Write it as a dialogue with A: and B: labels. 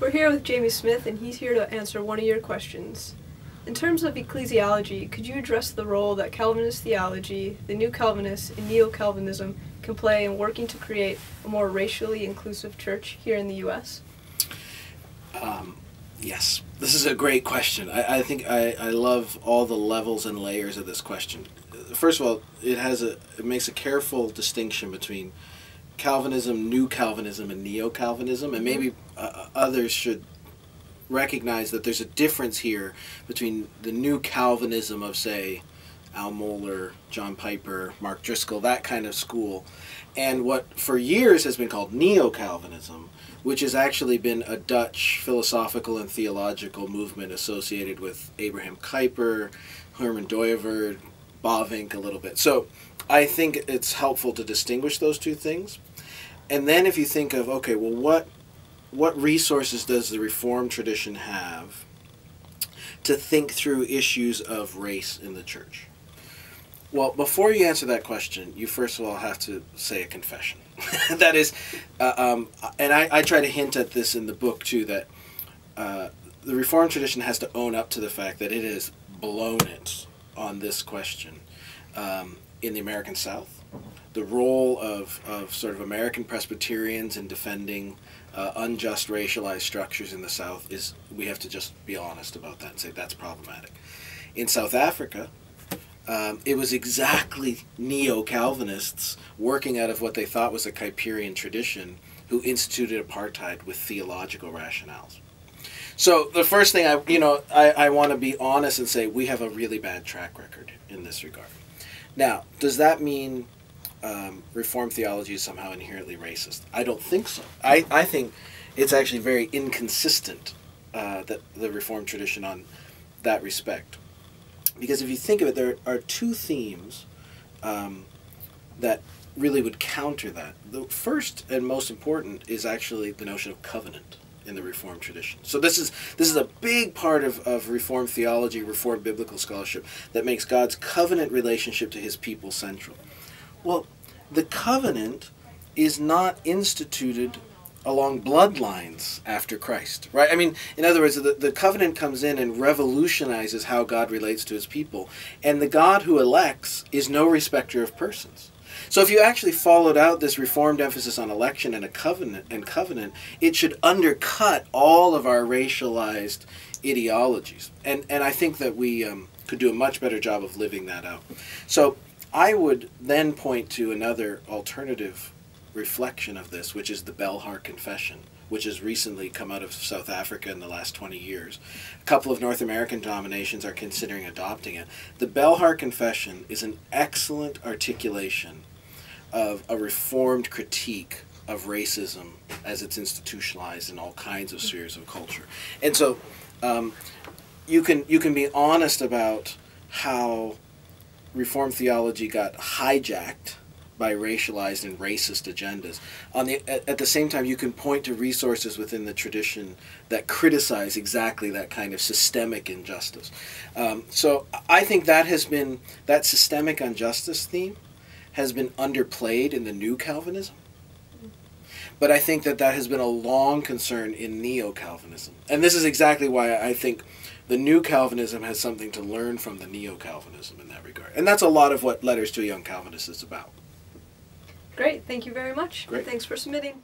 A: We're here with Jamie Smith, and he's here to answer one of your questions. In terms of ecclesiology, could you address the role that Calvinist theology, the New Calvinists, and Neo-Calvinism can play in working to create a more racially inclusive church here in the U.S.?
B: Yes, this is a great question. I think I love all the levels and layers of this question. First of all, it makes a careful distinction between Calvinism, New Calvinism, and Neo-Calvinism, and maybe others should recognize that there's a difference here between the New Calvinism of, say, Al Mohler, John Piper, Mark Driscoll, that kind of school, and what for years has been called Neo-Calvinism, which has actually been a Dutch philosophical and theological movement associated with Abraham Kuyper, Herman Dooyeweerd, Bavinck a little bit. So I think it's helpful to distinguish those two things. And then if you think of, okay, well, what resources does the Reformed tradition have to think through issues of race in the church? Well, before you answer that question, you first of all have to say a confession. That is, and I try to hint at this in the book too, that the Reformed tradition has to own up to the fact that it has blown it on this question in the American South. The role of sort of American Presbyterians in defending unjust racialized structures in the South is, we have to just be honest about that and say that's problematic. In South Africa, it was exactly Neo-Calvinists working out of what they thought was a Kuyperian tradition who instituted apartheid with theological rationales. So the first thing I want to be honest and say we have a really bad track record in this regard. Now, does that mean Reformed theology is somehow inherently racist? I don't think so. I think it's actually very inconsistent, that the Reformed tradition on that respect. Because if you think of it, there are two themes that really would counter that. The first and most important is actually the notion of covenant in the Reformed tradition. So this is a big part of Reformed theology, Reformed biblical scholarship, that makes God's covenant relationship to his people central. Well, the covenant is not instituted along bloodlines after Christ, right? I mean, in other words, the covenant comes in and revolutionizes how God relates to his people, and the God who elects is no respecter of persons. So if you actually followed out this Reformed emphasis on election and a covenant, it should undercut all of our racialized ideologies. And I think that we could do a much better job of living that out. So I would then point to another alternative reflection of this, which is the Belhar Confession, which has recently come out of South Africa in the last 20 years. A couple of North American denominations are considering adopting it. The Belhar Confession is an excellent articulation of a Reformed critique of racism as it's institutionalized in all kinds of spheres of culture. And so you can be honest about how Reformed theology got hijacked by racialized and racist agendas. At the same time, you can point to resources within the tradition that criticize exactly that kind of systemic injustice. So I think that systemic injustice theme has been underplayed in the New Calvinism. But I think that has been a long concern in Neo-Calvinism. And this is exactly why I think the New Calvinism has something to learn from the Neo-Calvinism in that regard. And that's a lot of what Letters to a Young Calvinist is about.
A: Great. Thank you very much.
B: Great.
A: Thanks for submitting.